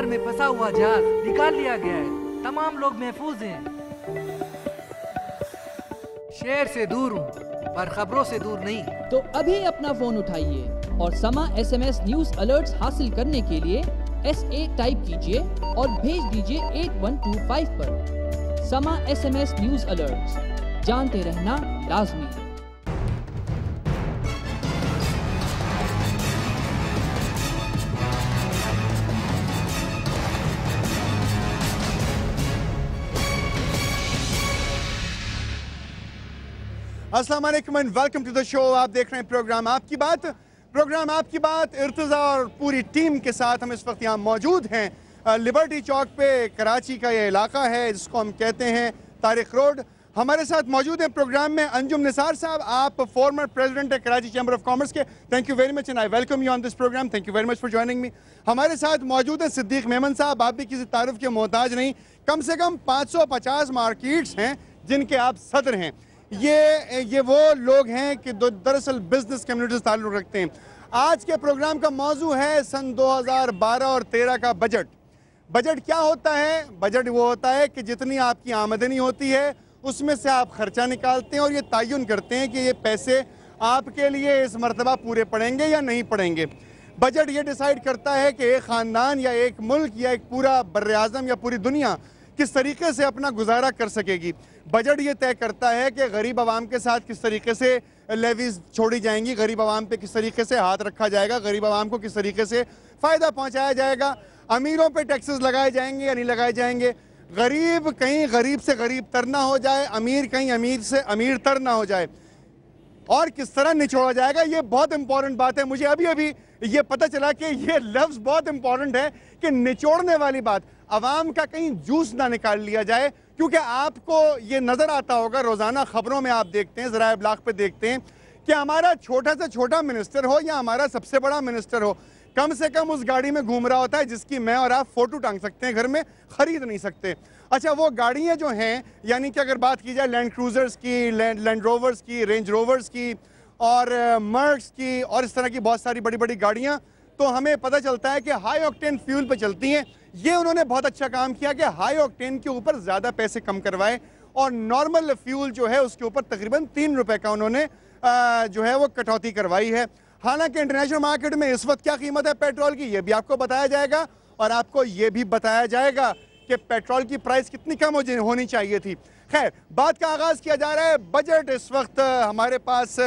में फंसा हुआ जहाज निकाल लिया गया है। तमाम लोग महफूज हैं। शहर से दूर हूँ पर खबरों से दूर नहीं। तो अभी अपना फोन उठाइए और समा SMS न्यूज अलर्ट्स हासिल करने के लिए SA टाइप कीजिए और भेज दीजिए 8125 पर। समा SMS न्यूज अलर्ट्स, जानते रहना लाजमी है। अस्सलाम वालेकुम and welcome to the show. आप देख रहे हैं प्रोग्राम आपकी बात। प्रोग्राम आपकी बात इर्तिजा और पूरी टीम के साथ हम इस वक्त यहाँ मौजूद हैं लिबर्टी चौक पे। कराची का ये इलाका है जिसको हम कहते हैं तारिक रोड। हमारे साथ मौजूद हैं प्रोग्राम में अंजुम निसार साहब, आप फॉर्मर प्रेसिडेंट है कराची चैम्बर ऑफ कॉमर्स के। Thank you very much and I welcome you on this programme. Thank you very much for joining me. हमारे साथ मौजूद है सिद्दीक मेमन साहब, आप भी किसी तारुफ के मोहताज नहीं। कम से कम 550 मार्केट्स हैं जिनके आप सदर हैं। ये वो लोग हैं कि दरअसल बिजनेस कम्युनिटी से ताल्लुक़ रखते हैं। आज के प्रोग्राम का मौजू है सन 2012 और 13 का बजट। बजट क्या होता है? बजट वो होता है कि जितनी आपकी आमदनी होती है उसमें से आप खर्चा निकालते हैं और ये तयन करते हैं कि ये पैसे आपके लिए इस मरतबा पूरे पड़ेंगे या नहीं पड़ेंगे। बजट ये डिसाइड करता है कि एक ख़ानदान या एक मुल्क या एक पूरा बर्र-ए-आज़म या पूरी दुनिया किस तरीके से अपना गुजारा कर सकेगी। बजट ये तय करता है कि गरीब आवाम के साथ किस तरीके से लेवीज छोड़ी जाएंगी, गरीब आवाम पे किस तरीके से हाथ रखा जाएगा, गरीब आवाम को किस तरीके से फ़ायदा पहुंचाया जाएगा, अमीरों पे टैक्सेस लगाए जाएंगे या नहीं लगाए जाएंगे, गरीब कहीं गरीब से गरीब तर ना हो जाए, अमीर कहीं अमीर से अमीर तर ना हो जाए, और किस तरह निचोड़ा जाएगा। ये बहुत इंपॉर्टेंट बात है। मुझे अभी अभी ये पता चला कि ये लफ्ज़ बहुत इंपॉर्टेंट है कि निचोड़ने वाली बात, अवाम का कहीं जूस ना निकाल लिया जाए। क्योंकि आपको ये नज़र आता होगा, रोज़ाना ख़बरों में आप देखते हैं, ज़राए इब्लाग पे देखते हैं कि हमारा छोटा से छोटा मिनिस्टर हो या हमारा सबसे बड़ा मिनिस्टर हो, कम से कम उस गाड़ी में घूम रहा होता है जिसकी मैं और आप फ़ोटो टांग सकते हैं, घर में ख़रीद नहीं सकते। अच्छा, वो गाड़ियाँ जो हैं, यानी कि अगर बात की जाए लैंड क्रूज़र्स की, लैंड रोवर्स की, रेंज रोवर्स की और मर्क्स की और इस तरह की बहुत सारी बड़ी बड़ी गाड़ियाँ, तो हमें पता चलता है कि हाई ऑक्टेन फ्यूल पे चलती हैं। ये उन्होंने बहुत अच्छा काम किया कि हाई ऑक्टेन के ऊपर ज़्यादा पैसे कम करवाए और नॉर्मल फ्यूल जो है उसके ऊपर तकरीबन 3 रुपए का उन्होंने जो है वो कटौती करवाई है। हालांकि इंटरनेशनल मार्केट में इस वक्त क्या कीमत है पेट्रोल की, ये भी आपको बताया जाएगा और आपको ये भी बताया जाएगा कि पेट्रोल की प्राइस कितनी कम होनी चाहिए थी। खैर, बात का आगाज़ किया जा रहा है। बजट इस वक्त हमारे पास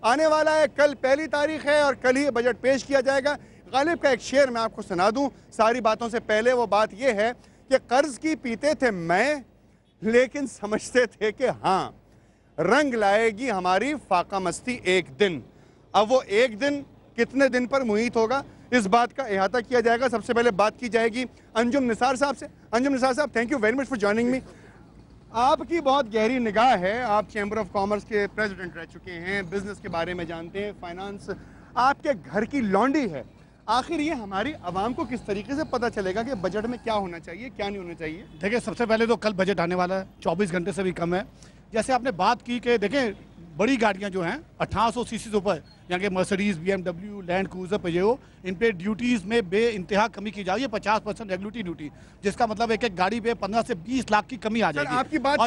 आने वाला है, कल 1 तारीख है और कल ही बजट पेश किया जाएगा। गालिब का एक शेर मैं आपको सुना दूं सारी बातों से पहले। वो बात ये है कि कर्ज की पीते थे मैं, लेकिन समझते थे कि हाँ रंग लाएगी हमारी फाका मस्ती एक दिन। अब वो एक दिन कितने दिन पर मुहित होगा, इस बात का इहाता किया जाएगा। सबसे पहले बात की जाएगी अंजुम निसार साहब से। अंजुम निसार साहब, thank you very much for joining मी। आपकी बहुत गहरी निगाह है, आप चैम्बर ऑफ कॉमर्स के प्रेसिडेंट रह चुके हैं, बिजनेस के बारे में जानते हैं, फाइनेंस आपके घर की लौंडी है। आखिर ये हमारी आवाम को किस तरीके से पता चलेगा कि बजट में क्या होना चाहिए, क्या नहीं होना चाहिए? देखिए, सबसे पहले तो कल बजट आने वाला है, 24 घंटे से भी कम है। जैसे आपने बात की कि देखें बड़ी गाड़ियां जो हैं 1800 सीसी से ऊपर, यहाँ के Mercedes, BMW, Land Cruiser, Pajero, इन पे ड्यूटीज़ में बेइंतहा कमी की जा रही है, 50% रेगुलेटरी ड्यूटी, जिसका मतलब एक एक गाड़ी पे 15 से 20 लाख की कमी आ जाएगी। आपकी बात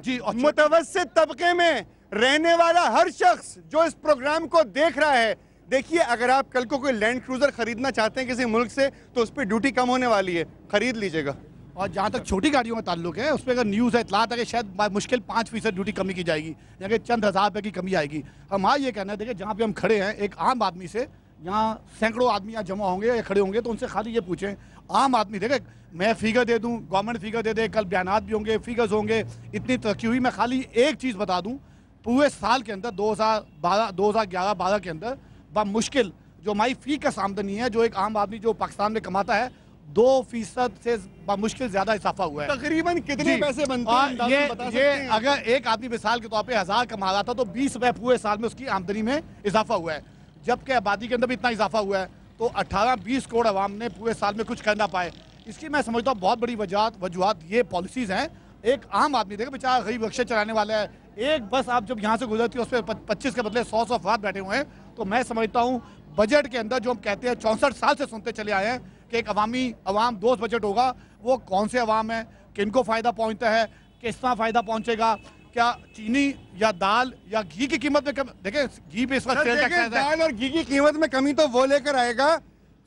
जी, और मुतवस्सित तबके में रहने वाला हर शख्स जो इस प्रोग्राम को देख रहा है, देखिए अगर आप कल को कोई लैंड क्रूजर खरीदना चाहते हैं किसी मुल्क से तो उस पर ड्यूटी कम होने वाली है, खरीद लीजिएगा। और जहाँ तक छोटी गाड़ियों का ताल्लुक है, उस पर अगर न्यूज़ है, इतलात है कि शायद मुश्किल 5% ड्यूटी कमी की जाएगी, या कि चंद हज़ार रुपये की कमी आएगी। हमारा ये कहना है, देखिए जहाँ पे हम खड़े हैं, एक आम आदमी से, यहाँ सैकड़ों आदमी यहाँ जमा होंगे या खड़े होंगे, तो उनसे खाली ये पूछें, आम आदमी, देखे मैं फिगर दे दूँ, गवर्नमेंट फिगर दे दे, कल बयानात भी होंगे, फिगर्स होंगे, इतनी तरक्की हुई। मैं खाली एक चीज़ बता दूँ, पूरे साल के अंदर 2011-12 के अंदर मुश्किल जो हमारी फी का आमदनी है, जो एक आम आदमी जो पाकिस्तान में कमाता है, 2% से मुश्किल ज्यादा इजाफा हुआ है। तकरीबन कितने पैसे बनते हैं? ये अगर एक आदमी मिसाल के तौर पे 1000 कमा रहा था तो 20 रुपए पूरे साल में उसकी आमदनी में इजाफा हुआ है। जबकि आबादी के अंदर भी इतना इजाफा हुआ है, तो 18-20 करोड़ आवाम ने पूरे साल में कुछ कर ना पाए। इसकी मैं समझता हूँ बहुत बड़ी वजूहत ये पॉलिसीज़ हैं। एक आम आदमी देखो बेचारा गरीब रिक्शे चलाने वाला है, एक बस आप जब यहाँ से गुजरती है उस पर 25 के बदले 100 अफराद बैठे हुए हैं। तो मैं समझता हूँ बजट के अंदर जो हम कहते हैं 64 साल से सुनते चले आए हैं कि एक अवाम दोस्त बजट होगा, वो कौन से अवाम है, किनको फ़ायदा पहुंचता है, किस तरह फ़ायदा पहुंचेगा, क्या चीनी या दाल या घी की कीमत में कम, देखिए घी पे इस वक्त तेल टैक्स है। दाल और घी की कीमत में कमी तो वो लेकर आएगा,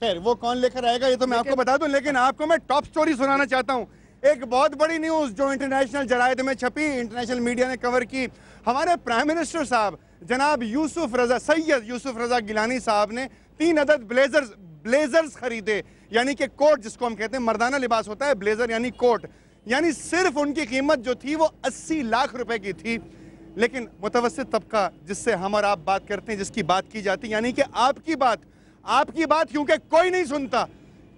खैर वो कौन लेकर आएगा ये तो मैं आपको बता दूं, लेकिन आपको मैं टॉप स्टोरी सुनाना चाहता हूं। एक बहुत बड़ी न्यूज़ जो इंटरनेशनल जराइद में छपी, इंटरनेशनल मीडिया ने कवर की। हमारे प्राइम मिनिस्टर साहब जनाब सैयद यूसुफ रजा गिलानी साहब ने 3 अदद ब्लेजर्स खरीदे, यानी कि कोट जिसको हम कहते हैं, मर्दाना लिबास होता है ब्लेजर यानी कोट, यानी सिर्फ उनकी कीमत जो थी वो 80 लाख रुपए की थी। लेकिन मुतवस्सित तबका जिससे हम और आप बात करते हैं, जिसकी बात की जाती है, यानी कि आपकी बात क्योंकि कोई नहीं सुनता,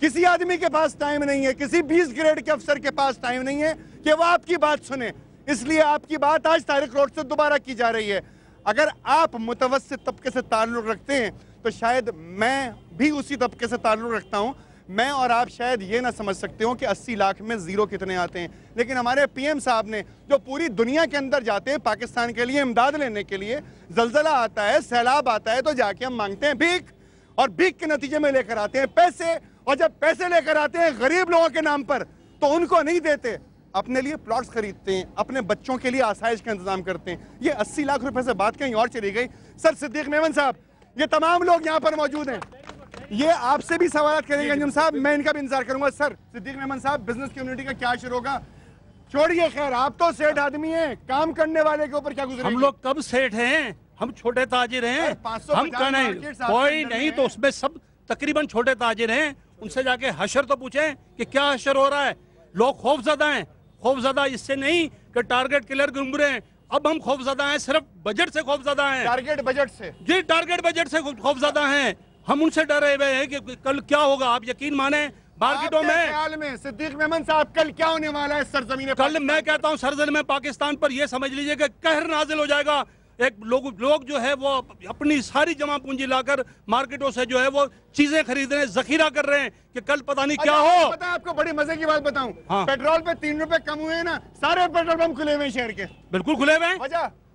किसी आदमी के पास टाइम नहीं है, किसी 20 ग्रेड के अफसर के पास टाइम नहीं है कि वो आपकी बात सुने, इसलिए आपकी बात आज तारिक रोड से दोबारा की जा रही है। अगर आप मुतवस्सित तबके से ताल्लुक़ रखते हैं तो शायद मैं भी उसी तबके से ताल्लुक़ रखता हूँ, मैं और आप शायद ये ना समझ सकते हो कि 80 लाख में ज़ीरो कितने आते हैं, लेकिन हमारे पीएम साहब ने जो पूरी दुनिया के अंदर जाते हैं पाकिस्तान के लिए इमदाद लेने के लिए, जलजला आता है, सैलाब आता है तो जाके हम मांगते हैं भीख, और भीख के नतीजे में लेकर आते हैं पैसे, और जब पैसे लेकर आते हैं गरीब लोगों के नाम पर तो उनको नहीं देते, अपने लिए प्लॉट्स खरीदते हैं, अपने बच्चों के लिए आसाइश का इंतजाम करते हैं। ये 80 लाख रुपए से बात कहीं और चली गई। सर सिद्दीक मेमन साहब, ये तमाम लोग यहाँ पर मौजूद हैं, ये आपसे भी सवाल करेंगे अंजुम साहब, मैं इनका भी इंतजार करूंगा। सर सिद्दीक मेमन साहब, बिजनेस कम्युनिटी का क्या शुरू होगा? छोड़िए, खैर आप तो सेठ आदमी हैं, काम करने वाले के ऊपर क्या गुजरेगा? हम लोग कब सेठ हैं? हम छोटे ताजिर हैं, हम कहें कोई नहीं तो उसमें सब तकरीबन छोटे ताजिर हैं। उनसे जाके हशर तो पूछें कि क्या हशर हो रहा है। लोग खौफजदा हैं, खौफजदा इससे नहीं कि टारगेट किलर घूम रहे हैं, अब हम खौफजदा हैं, सिर्फ बजट से खौफजदा हैं। टारगेट बजट से? जी, टारगेट बजट से खौफजदा हैं। हम उनसे डरे हुए हैं कि कल क्या होगा। आप यकीन माने मार्केटों में सिद्दीक मेमन साहब कल क्या होने वाला है सरजमीन? कल मैं कहता हूं सरजमीन पाकिस्तान पर यह समझ लीजिए कि कहर नाजिल हो जाएगा। एक लोग जो है वो अपनी सारी जमा पूंजी लाकर मार्केटों से जो है वो चीजें खरीद रहे हैं, जखीरा कर रहे हैं कि कल पता नहीं क्या हो। पता है आपको बड़ी मजे की बात बताऊं? हाँ। पेट्रोल पे 3 रुपए कम हुए हैं ना, सारे पेट्रोल पंप खुले हुए हैं शहर के। बिल्कुल खुले हुए हैं।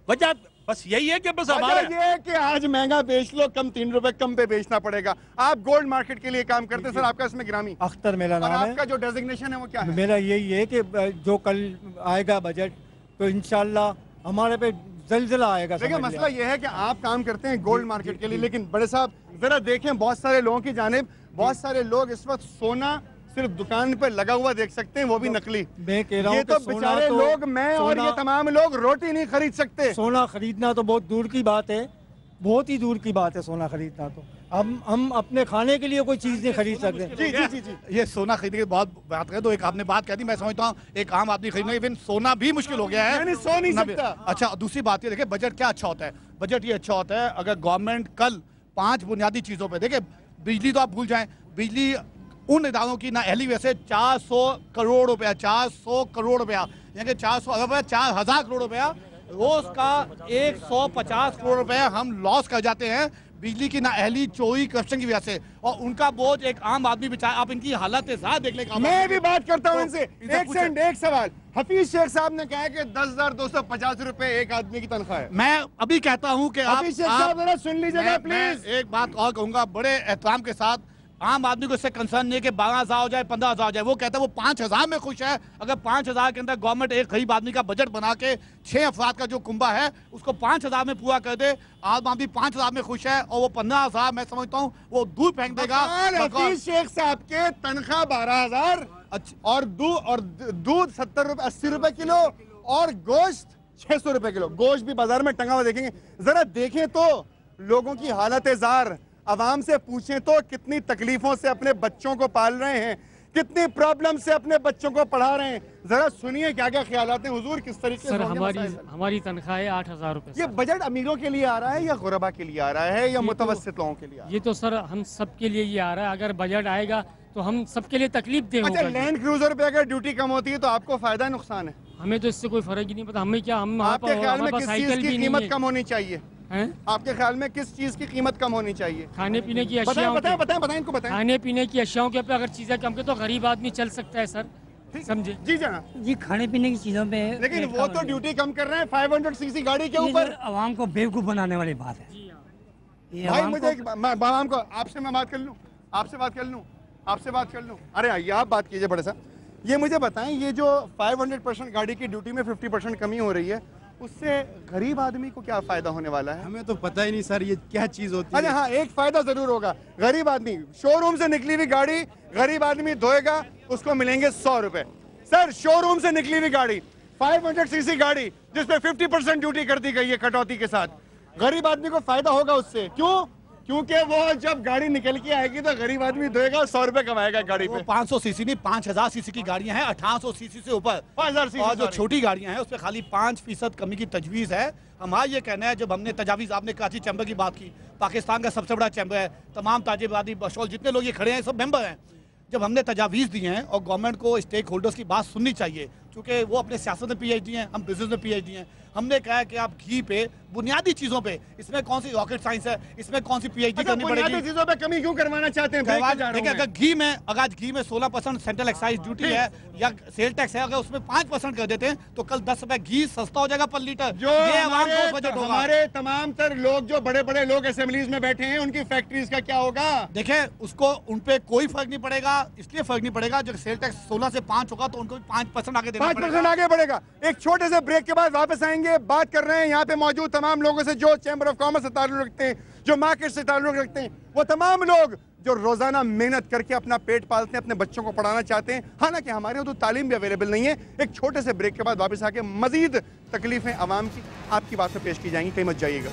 वजह बस यही है कि बस हमारे ये कि आज महंगा बेच लो, कम 3 रुपए कम पे बेचना पड़ेगा। आप गोल्ड मार्केट के लिए काम करते हैं सर, आपका इसमें गिरामी? अख्तर मेरा नाम है। आपका जो डेजिग्नेशन है वो क्या है? मेरा यही है कि जो कल आएगा बजट तो इंशाल्लाह हमारे पे जलजला आएगा। देखिए मसला ये है कि आप काम करते हैं गोल्ड मार्केट के लिए, लेकिन बड़े साहब जरा देखें बहुत सारे लोगों की जानिब, बहुत सारे लोग इस वक्त सोना सिर्फ दुकान पर लगा हुआ देख सकते हैं, वो भी नकली। मैं कह रहा हूँ ये तो बेचारे लोग, मैं और ये तमाम लोग रोटी नहीं खरीद सकते। सोना खरीदना तो बहुत दूर की बात है, बहुत ही दूर की बात है सोना खरीदना। तो हम अपने खाने के लिए कोई चीज नहीं खरीद सकते। जी जी जी जी, ये सोना खरीदने की बहुत बात करें तो एक आपने बात कह दी, मैं समझता हूँ एक आम आदमी खरीदना इवन सोना भी मुश्किल हो गया है, सो नहीं सकता। अच्छा दूसरी बात ये देखिए, बजट क्या अच्छा होता है? बजट ये अच्छा होता है अगर गवर्नमेंट कल 5 बुनियादी चीजों पे, देखिए बिजली तो आप भूल जाएं, बिजली उन इदारों की ना अहली वैसे 400 करोड़ रुपया, 400 करोड़ रुपया, यानी 400 अरब 4000 करोड़ रुपया रोज का 150 करोड़ रुपया हम लॉस कर जाते हैं बिजली की ना अहली चोरी करप्शन की वजह से, और उनका बोझ एक आम आदमी बेचारा, आप इनकी हालत साथ देख लें। मैं भी बात करता हूं इनसे। एक सेकंड, एक सवाल, हफीज शेख साहब ने कहा कि 10,250 रुपए एक आदमी की तनख्वाह है। मैं अभी कहता हूं कि हफीज शेख साहब जरा सुन लीजिएगा प्लीज। एक बात और कहूंगा बड़े एहतराम के साथ, आम आदमी को इससे कंसर्न नहीं है कि 12,000 हो जाए 15,000 हो जाए, वो कहता है वो 5,000 में खुश है। अगर 5,000 के अंदर गवर्नमेंट एक गरीब आदमी का बजट बना के 6 अफराद का जो कुंबा है उसको 5,000 में पूरा कर दे, आम आदमी 5,000 में खुश है, और वो 15,000 मैं समझता हूँ वो दूर फेंक देगा। हफीज शेख साहब के तनख्वाह 12,000 और दूध 70 रुपए 80 रुपए किलो, और गोश्त 600 रुपए किलो। गोश्त भी बाजार में टंगा हुआ देखेंगे, जरा देखें तो लोगों की हालत जार, आवाम से पूछें तो कितनी तकलीफों से अपने बच्चों को पाल रहे हैं, कितनी प्रॉब्लम से अपने बच्चों को पढ़ा रहे हैं। जरा सुनिए क्या क्या ख्यालात हैं हुजूर, किस तरीके से। सर हमारी तनख्वाह है 8,000 रुपए। ये बजट अमीरों के लिए आ रहा है या गुरबा के लिए आ रहा है या मुतवस्सित लोगों के लिए? ये तो सर हम सब के लिए ये आ रहा है। अगर बजट आएगा तो हम सबके लिए तकलीफ दे। अच्छा, लैंड क्रूजर पे अगर ड्यूटी कम होती है तो आपको फायदा नुकसान है? हमें तो इससे कोई फर्क ही नहीं पता। हमें क्या, हम आपके ख्याल में किस चीज की कीमत कम होनी चाहिए? आपके ख्याल में किस चीज की कीमत कम होनी चाहिए? खाने पीने की अशियाओं, बताएं इनको बताएं। खाने पीने की अशियाओं के पे अगर चीजें कम के तो गरीब आदमी चल सकता है सर, समझे? जी जाना जी, खाने पीने की चीजों पे। लेकिन वो तो ड्यूटी कम कर रहे हैं 500 सीसी गाड़ी के ऊपर। आवाम को बेवकूफ बनाने वाली बात है। भाई मुझे आपसे मैं बात कर लूं, आपसे बात कर लूँ? अरे आइए आप बात कीजिए बड़े साहब। ये मुझे बताएं, ये जो 500% गाड़ी की ड्यूटी में 50% कमी हो रही है, उससे गरीब आदमी को क्या फायदा होने वाला है? हमें तो पता ही नहीं सर, ये क्या चीज होती है। अरे हाँ, एक फायदा जरूर होगा। गरीब आदमी, शोरूम से निकली हुई गाड़ी गरीब आदमी धोएगा, उसको मिलेंगे 100 रुपए। सर, शोरूम से निकली हुई गाड़ी 500 सीसी गाड़ी जिसपे 50% ड्यूटी कर दी गई है कटौती के साथ, गरीब आदमी को फायदा होगा उससे। क्यों? क्योंकि वो जब गाड़ी निकल के आएगी तो गरीब आदमी धोएगा और 100 रुपए कमाएगा गाड़ी पे। 500 सीसी नहीं, 5000 सीसी की गाड़ियां हैं, 1800 सीसी से ऊपर 5000 सीसी। और जो छोटी गाड़ियां हैं उस पर खाली 5% कमी की तजवीज़ है। हमारा ये कहना है, जब हमने तजावीज़, आपने कराची चैम्बर की बात की, पाकिस्तान का सबसे बड़ा चैम्बर है, तमाम ताजिबादी बशौल जितने लोग ये खड़े हैं सब मेंबर हैं। जब हमने तजावीज़ दी हैं और गवर्नमेंट को स्टेक होल्डर्स की बात सुननी चाहिए, क्योंकि वो अपने सियासत में PhD हैं, हम बिजनेस में PhD हैं। हमने कहा है कि आप घी पे, बुनियादी चीज़ों पे, इसमें कौन सी रॉकेट साइंस है, इसमें कौन सी PhD करनी पड़ेगी? बुनियादी चीज़ों पे कमी क्यों करवाना चाहते हैं? देखिए, अगर घी में 16% सेंट्रल एक्साइज ड्यूटी है या सेल टैक्स है, अगर उसमें 5% कर देते हैं तो कल 10 रुपए घी सस्ता हो जाएगा पर लीटर। जो हमारे तमाम तर लोग, जो बड़े बड़े लोग असेंबलीज में बैठे हैं, उनकी फैक्ट्रीज का क्या होगा? देखें, उसको उन पे कोई फर्क नहीं पड़ेगा। इसलिए फर्क नहीं पड़ेगा, जब सेल टैक्स 16 से 5 होगा तो उनको 5% आगे देना पड़ेगा। 5% आगे बढ़ेगा। एक छोटे से ब्रेक के बाद वापस आएंगे। बात कर रहे हैं यहाँ पे मौजूद तमाम लोगों से जो चैम्बर ऑफ कॉमर्स से ताल्लुक रखते हैं, जो मार्केट से ताल्लुक रखते हैं, वो तमाम लोग जो रोजाना मेहनत करके अपना पेट पालते हैं, अपने बच्चों को पढ़ाना चाहते हैं। हालांकि हमारे यहाँ तो तालीम भी अवेलेबल नहीं है। एक छोटे से ब्रेक के बाद वापस आके मजीद तकलीफें आवाम की आपकी बात में पेश की जाएंगी। कहीं मत जाइएगा।